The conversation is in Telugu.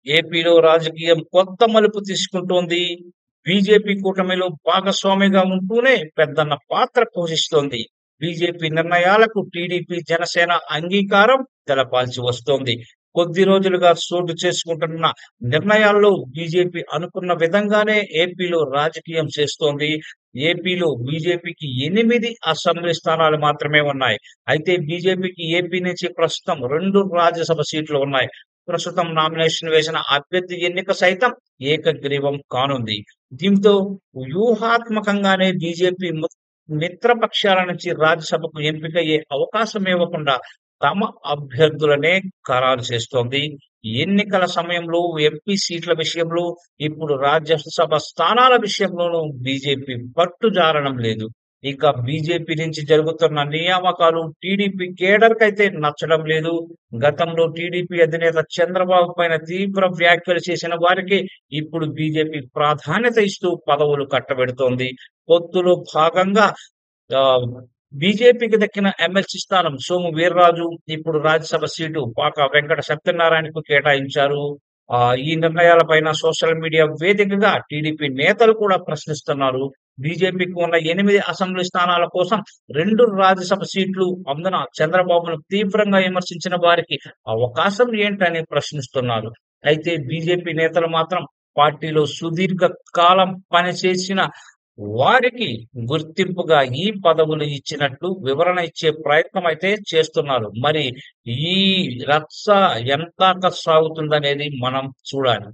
ఏపీలో రాజకీయం కొత్త మలుపు తీసుకుంటోంది. బీజేపీ కూటమిలో భాగస్వామిగా ఉంటూనే పెద్దన్న పాత్ర పోషిస్తోంది. బీజేపీ నిర్ణయాలకు టీడీపీ, జనసేన అంగీకారం తెలపాల్సి వస్తోంది. కొద్ది రోజులుగా చోటు చేసుకుంటున్న నిర్ణయాల్లో బీజేపీ అనుకున్న విధంగానే ఏపీలో రాజకీయం చేస్తోంది. ఏపీలో బీజేపీకి 8 అసెంబ్లీ స్థానాలు మాత్రమే ఉన్నాయి. అయితే బీజేపీకి ఏపీ నుంచి ప్రస్తుతం 2 రాజ్యసభ సీట్లు ఉన్నాయి. ప్రస్తుతం నామినేషన్ వేసిన అభ్యర్థి ఎన్నిక సైతం ఏకగ్రీవం కానుంది. దీంతో వ్యూహాత్మకంగానే బీజేపీ మిత్రపక్షాల నుంచి రాజ్యసభకు ఎంపికయ్యే అవకాశం ఇవ్వకుండా తమ అభ్యర్థులనే ఖరారు చేస్తోంది. ఎన్నికల సమయంలో ఎంపీ సీట్ల విషయంలో, ఇప్పుడు రాజ్యసభ స్థానాల విషయంలోనూ బీజేపీ పట్టుజారడం లేదు. ఇక బీజేపీ నుంచి జరుగుతున్న నియామకాలు టీడీపీ కేడర్‌కైతే నచ్చడం లేదు. గతంలో టీడీపీ అధినేత చంద్రబాబు పైన తీవ్ర వ్యాఖ్యలు చేసిన వారికి ఇప్పుడు బీజేపీ ప్రాధాన్యత ఇస్తూ పదవులు కట్టబెడుతోంది. పొత్తులో భాగంగా ఆహ్, బీజేపీకి దక్కిన ఎమ్మెల్సీ స్థానం సోము వీర్రాజు ఇప్పుడు రాజ్యసభ సీటు పాక వెంకట సత్యనారాయణకు కేటాయించారు. ఈ నిర్ణయాలపైన సోషల్ మీడియా వేదికగా టీడీపీ నేతలు కూడా ప్రశ్నిస్తున్నారు. బీజేపీకి ఉన్న 8 అసెంబ్లీ స్థానాల కోసం 2 రాజ్యసభ సీట్లు అందున చంద్రబాబును తీవ్రంగా విమర్శించిన వారికి అవకాశం ఏంటని ప్రశ్నిస్తున్నారు. అయితే బీజేపీ నేతలు మాత్రం పార్టీలో సుదీర్ఘ కాలం పనిచేసిన వారికి గుర్తింపుగా ఈ పదవులు ఇచ్చినట్లు వివరణ ఇచ్చే ప్రయత్నం అయితే చేస్తున్నారు. మరి ఈ రచ్చ ఎంతదాకా సాగుతుందనేది మనం చూడాలి.